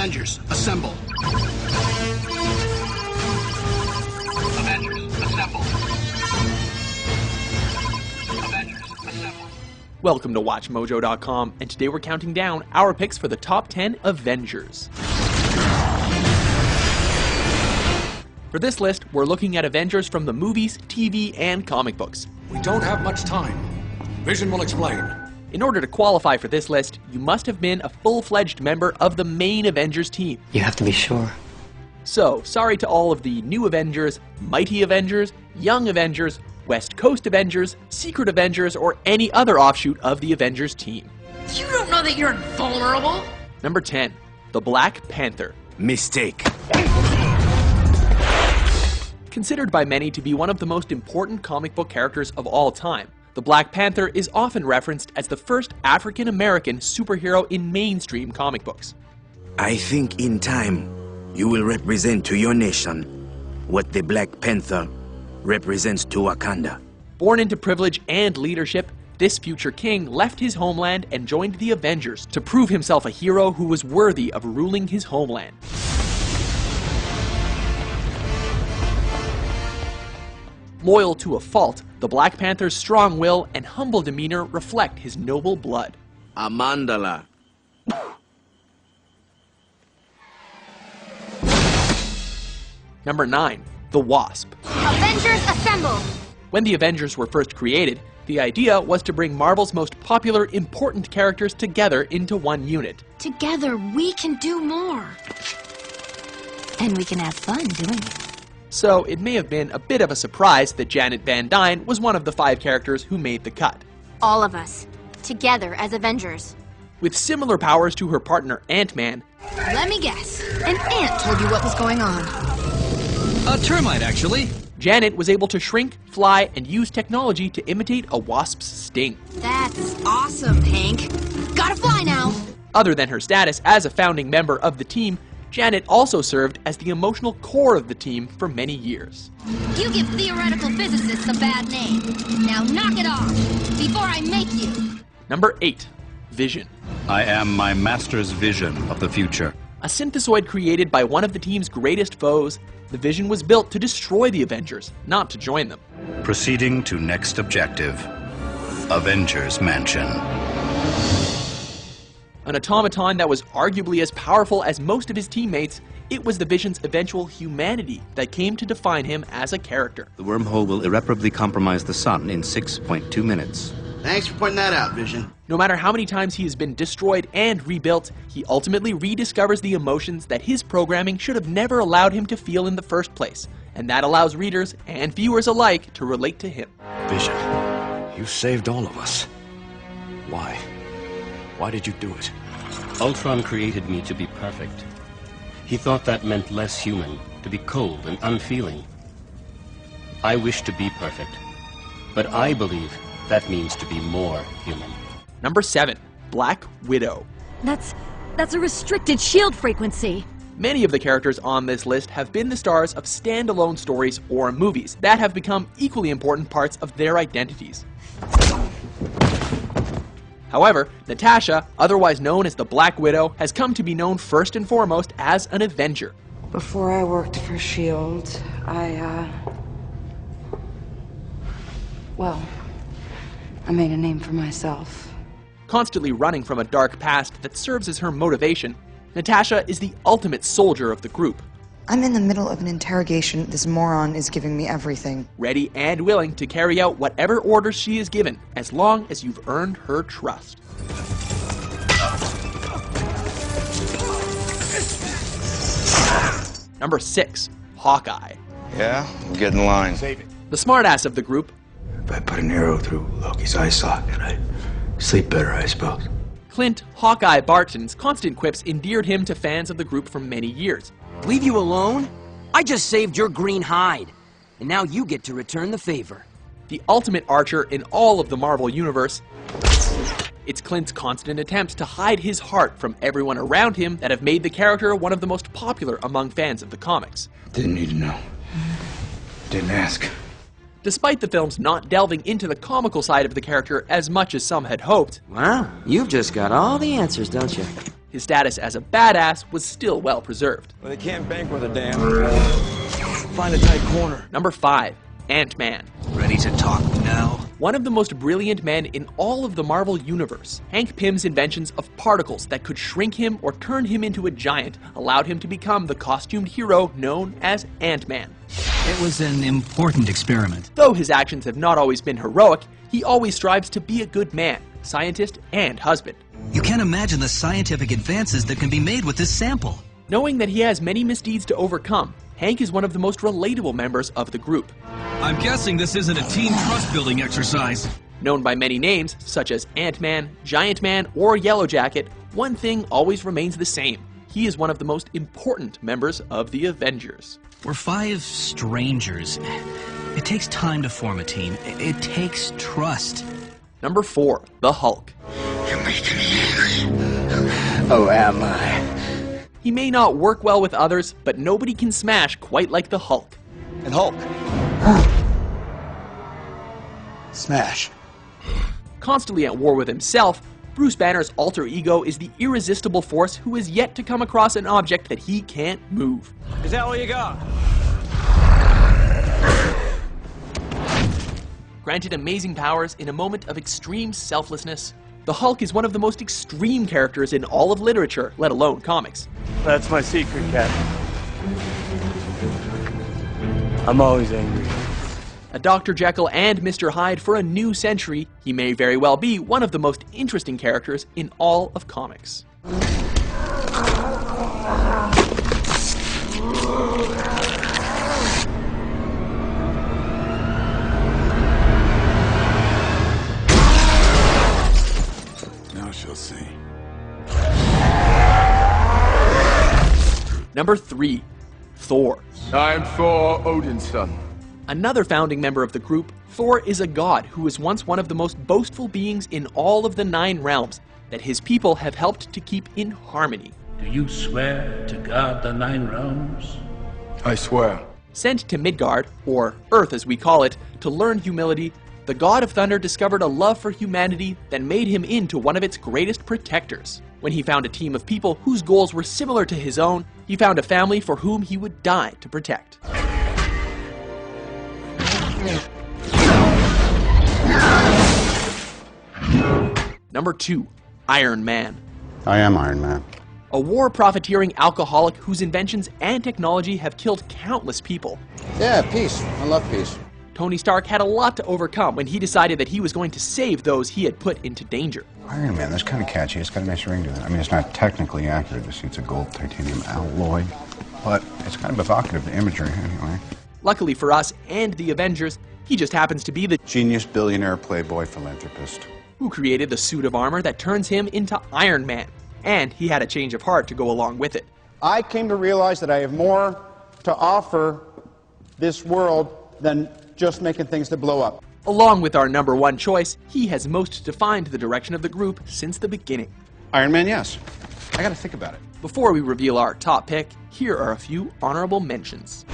Avengers, assemble. Avengers, assemble. Avengers, assemble. Welcome to WatchMojo.com, and today we're counting down our picks for the top 10 Avengers. For this list, we're looking at Avengers from the movies, TV, and comic books. We don't have much time. Vision will explain. In order to qualify for this list, you must have been a full-fledged member of the main Avengers team. You have to be sure. So, sorry to all of the new Avengers, Mighty Avengers, Young Avengers, West Coast Avengers, Secret Avengers, or any other offshoot of the Avengers team. You don't know that you're invulnerable? Number 10. The Black Panther. Mistake. Considered by many to be one of the most important comic book characters of all time, the Black Panther is often referenced as the first African-American superhero in mainstream comic books. I think in time, you will represent to your nation what the Black Panther represents to Wakanda. Born into privilege and leadership, this future king left his homeland and joined the Avengers to prove himself a hero who was worthy of ruling his homeland. Loyal to a fault, the Black Panther's strong will and humble demeanor reflect his noble blood. Amandala. Number 9. The Wasp. Avengers assemble! When the Avengers were first created, the idea was to bring Marvel's most popular, important characters together into one unit. Together we can do more. And we can have fun doing it. So it may have been a bit of a surprise that Janet Van Dyne was one of the 5 characters who made the cut. All of us, together as Avengers. With similar powers to her partner Ant-Man, Let me guess. An ant told you what was going on. A termite, actually. Janet was able to shrink, fly, and use technology to imitate a wasp's sting. That's awesome, Hank. Gotta fly now. Other than her status as a founding member of the team, Janet also served as the emotional core of the team for many years. You give theoretical physicists a bad name. Now knock it off before I make you. Number 8. Vision. I am my master's vision of the future. A synthesoid created by one of the team's greatest foes, the Vision was built to destroy the Avengers, not to join them. Proceeding to next objective. Avengers Mansion. An automaton that was arguably as powerful as most of his teammates, it was the Vision's eventual humanity that came to define him as a character. The wormhole will irreparably compromise the sun in 6.2 minutes. Thanks for pointing that out, Vision. No matter how many times he has been destroyed and rebuilt, he ultimately rediscovers the emotions that his programming should have never allowed him to feel in the first place, and that allows readers and viewers alike to relate to him. Vision, you saved all of us. Why? Why did you do it? Ultron created me to be perfect. He thought that meant less human, to be cold and unfeeling. I wish to be perfect, but I believe that means to be more human. Number 7. Black Widow. That's a restricted shield frequency. Many of the characters on this list have been the stars of standalone stories or movies that have become equally important parts of their identities. However, Natasha, otherwise known as the Black Widow, has come to be known first and foremost as an Avenger. Before I worked for S.H.I.E.L.D., I made a name for myself. Constantly running from a dark past that serves as her motivation, Natasha is the ultimate soldier of the group. I'm in the middle of an interrogation. This moron is giving me everything. Ready and willing to carry out whatever orders she is given, as long as you've earned her trust. Number 6. Hawkeye. Yeah, get in line. Save it. The smartass of the group, If I put an arrow through Loki's eye socket, I'd sleep better, I suppose. Clint Hawkeye Barton's constant quips endeared him to fans of the group for many years. Leave you alone? I just saved your green hide, and now you get to return the favor. The ultimate archer in all of the Marvel Universe, it's Clint's constant attempts to hide his heart from everyone around him that have made the character one of the most popular among fans of the comics. Didn't need to know. Didn't ask. Despite the films not delving into the comical side of the character as much as some had hoped, Wow, you've just got all the answers, don't you? his status as a badass was still well preserved. Well, they can't bank with a dam. Find a tight corner. Number 5. Ant-Man. Ready to talk now? One of the most brilliant men in all of the Marvel Universe, Hank Pym's inventions of particles that could shrink him or turn him into a giant allowed him to become the costumed hero known as Ant-Man. It was an important experiment. Though his actions have not always been heroic, he always strives to be a good man, scientist, and husband. You can't imagine the scientific advances that can be made with this sample. Knowing that he has many misdeeds to overcome, Hank is one of the most relatable members of the group. I'm guessing this isn't a team trust-building exercise. Known by many names, such as Ant-Man, Giant Man, or Yellow Jacket, one thing always remains the same. He is one of the most important members of the Avengers. We're 5 strangers. It takes time to form a team. It takes trust. Number 4, the Hulk. You're making me angry. Oh, am I? He may not work well with others, but nobody can smash quite like the Hulk. And Hulk. Smash. Constantly at war with himself, Bruce Banner's alter ego is the irresistible force who is yet to come across an object that he can't move. Is that all you got? Granted amazing powers in a moment of extreme selflessness, the Hulk is one of the most extreme characters in all of literature, let alone comics. That's my secret, Captain. I'm always angry. A Dr. Jekyll and Mr. Hyde for a new century, he may very well be one of the most interesting characters in all of comics. Now she'll see. Number 3, Thor. I'm Thor, Odin's son. Another founding member of the group, Thor is a god who was once one of the most boastful beings in all of the 9 realms that his people have helped to keep in harmony. Do you swear to guard the 9 realms? I swear. Sent to Midgard, or Earth as we call it, to learn humility, the god of thunder discovered a love for humanity that made him into one of its greatest protectors. When he found a team of people whose goals were similar to his own, he found a family for whom he would die to protect. Number 2, Iron Man. I am Iron Man. A war-profiteering alcoholic whose inventions and technology have killed countless people. Yeah, peace. I love peace. Tony Stark had a lot to overcome when he decided that he was going to save those he had put into danger. Iron Man, that's kind of catchy. It's got a nice ring to it. I mean, it's not technically accurate to see it's a gold titanium alloy, but it's kind of evocative, the imagery, anyway. Luckily for us and the Avengers, he just happens to be the genius, billionaire, playboy, philanthropist who created the suit of armor that turns him into Iron Man. And he had a change of heart to go along with it. I came to realize that I have more to offer this world than just making things that blow up. Along with our number 1 choice, he has most defined the direction of the group since the beginning. Iron Man, yes. I gotta think about it. Before we reveal our top pick, here are a few honorable mentions.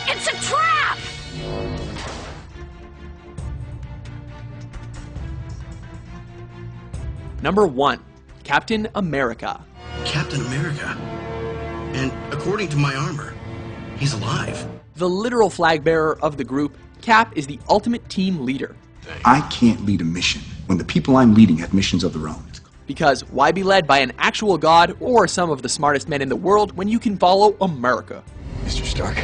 It's a trap! Number 1, Captain America. Captain America? And according to my armor, he's alive. The literal flag bearer of the group, Cap is the ultimate team leader. I can't lead a mission when the people I'm leading have missions of their own. Because why be led by an actual god or some of the smartest men in the world when you can follow America? Mr. Stark.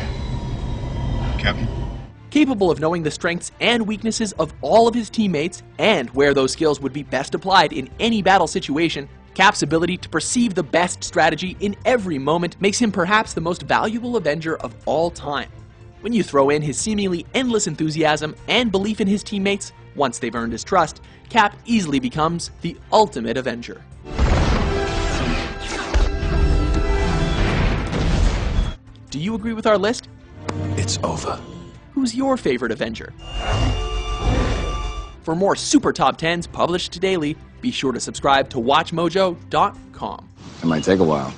Captain. Capable of knowing the strengths and weaknesses of all of his teammates and where those skills would be best applied in any battle situation, Cap's ability to perceive the best strategy in every moment makes him perhaps the most valuable Avenger of all time. When you throw in his seemingly endless enthusiasm and belief in his teammates, once they've earned his trust, Cap easily becomes the ultimate Avenger. Do you agree with our list? It's over. Who's your favorite Avenger? For more Super Top 10s published daily, be sure to subscribe to WatchMojo.com. It might take a while.